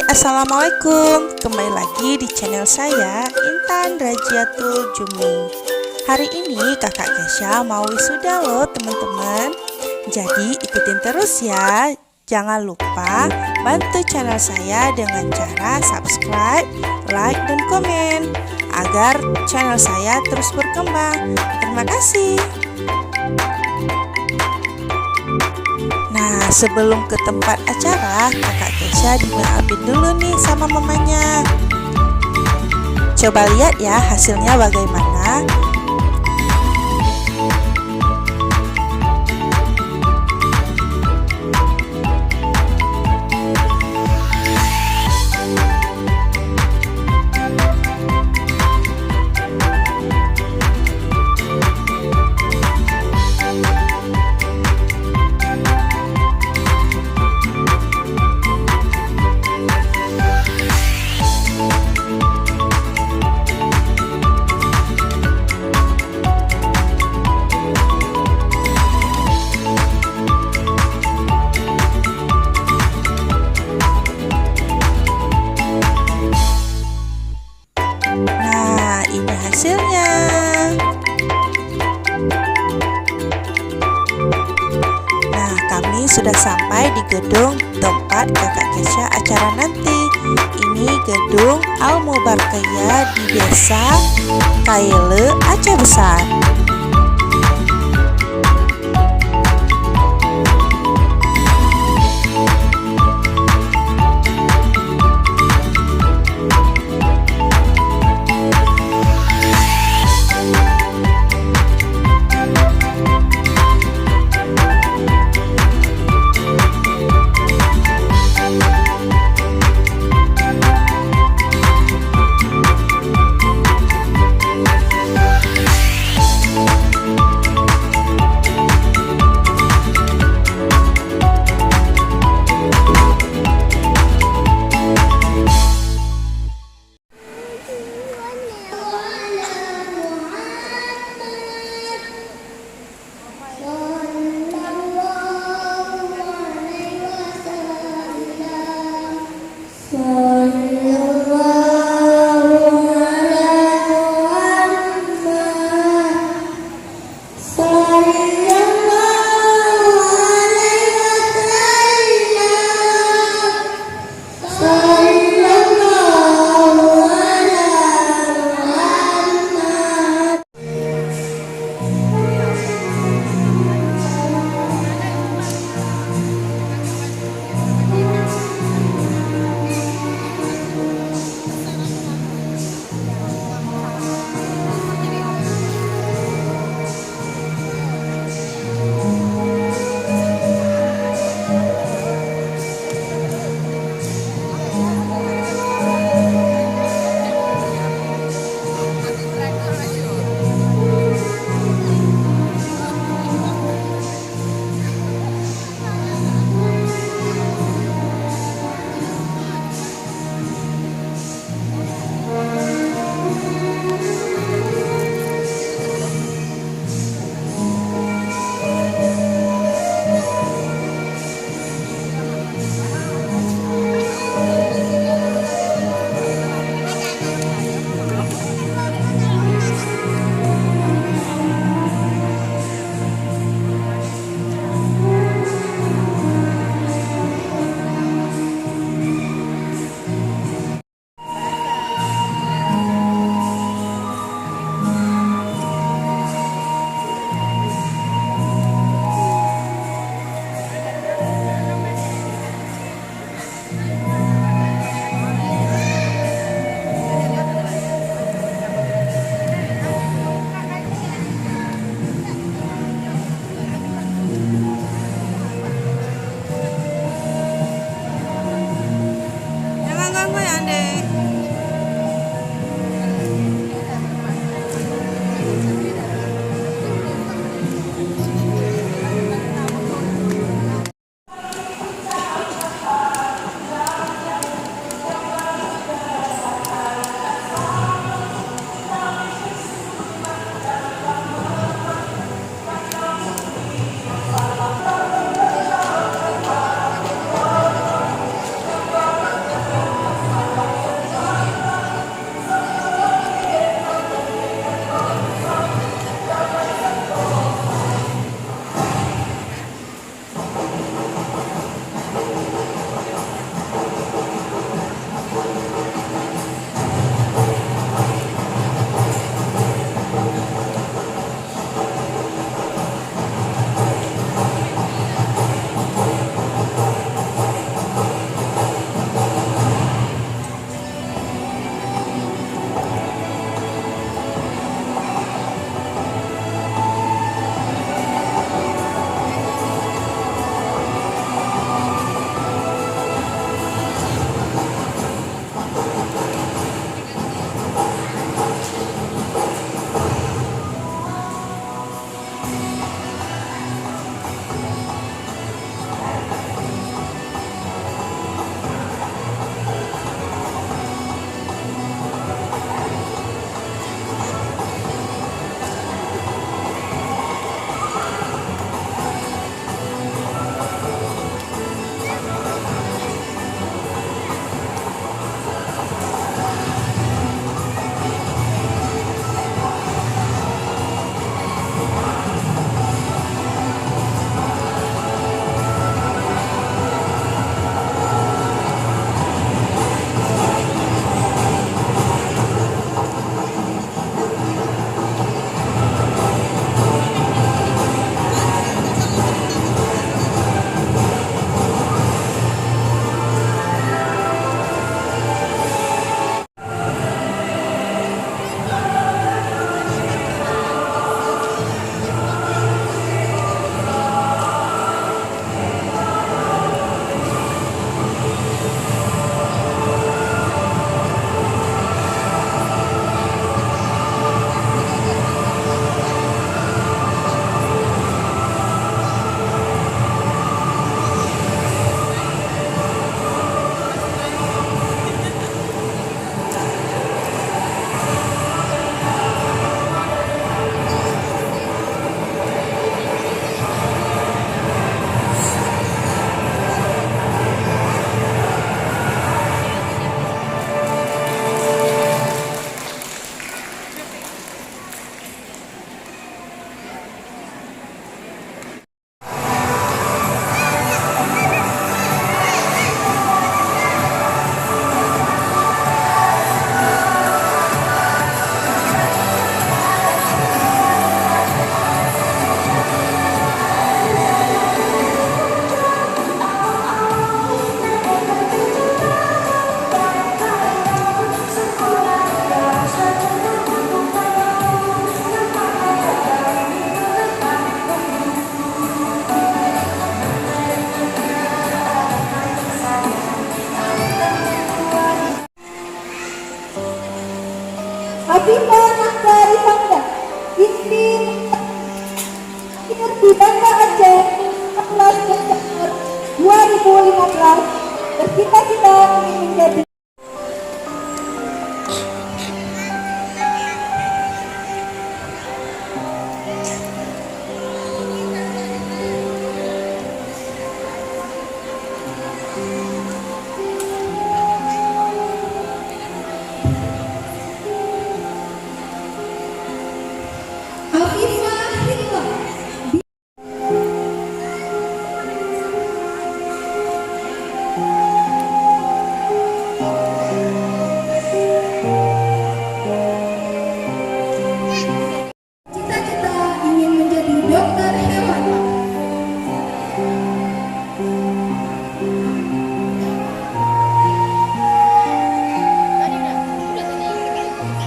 Assalamualaikum. Kembali lagi di channel saya, Intan Rajiatul Jumi. Hari ini kakak Kesha mau wisuda loh teman-teman. Jadi ikutin terus ya. Jangan lupa bantu channel saya dengan cara subscribe, like, dan komen agar channel saya terus berkembang. Terima kasih. Nah, sebelum ke tempat acara, kakak Kesha dimaafin dulu nih sama mamanya. Coba lihat ya hasilnya bagaimana. Nah, ini hasilnya. Nah, kami sudah sampai di gedung tempat kakak Kesha acara nanti. Ini gedung Al Mubarakiyah di Desa Kaile, Aceh Besar. Jangan ganggu ya, Dek. Afifah Naksari Fanda binti di Banda Aceh 14 Desember 2015 bercita-cita ingin menjadi Afifah Hilwa. Cita-cita ingin menjadi dokter hewan.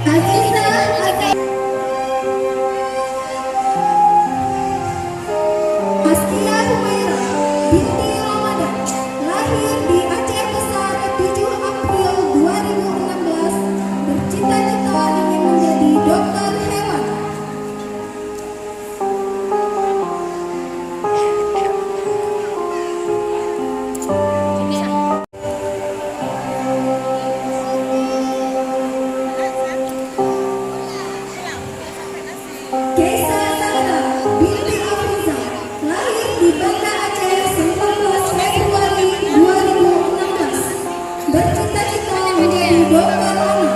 Aziza Askia Humaira binti Ramadan lahir di Aceh Besar 7 April 2016 bercita-cita ingin menjadi dokter hewan. Keisa Sahara binti Afriza lahir di Banda Aceh 19 Februari 2016 bercita-cita menjadi dokter anak.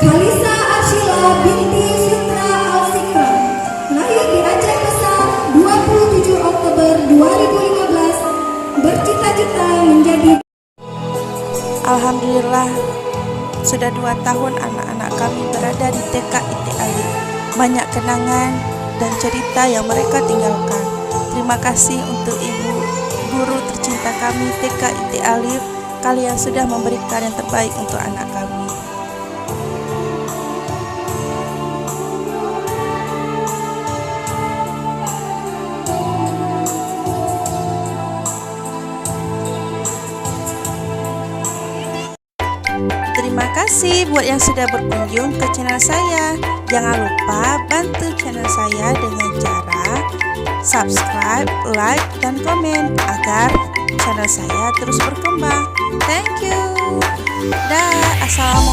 Kalisa Arshila binti Fitra Al-Sikra lahir di Aceh Besar 27 Oktober 2015 bercita-cita menjadi. Alhamdulillah, sudah 2 tahun anak-anak kami berada di TK IT Alif. Banyak kenangan dan cerita yang mereka tinggalkan. Terima kasih untuk ibu guru tercinta kami TK IT Alif. Kalian sudah memberikan yang terbaik untuk anak kami. Terima kasih buat yang sudah berkunjung ke channel saya. Jangan lupa bantu channel saya dengan cara subscribe, like, dan komen agar channel saya terus berkembang. Thank you. Dah, assalamualaikum.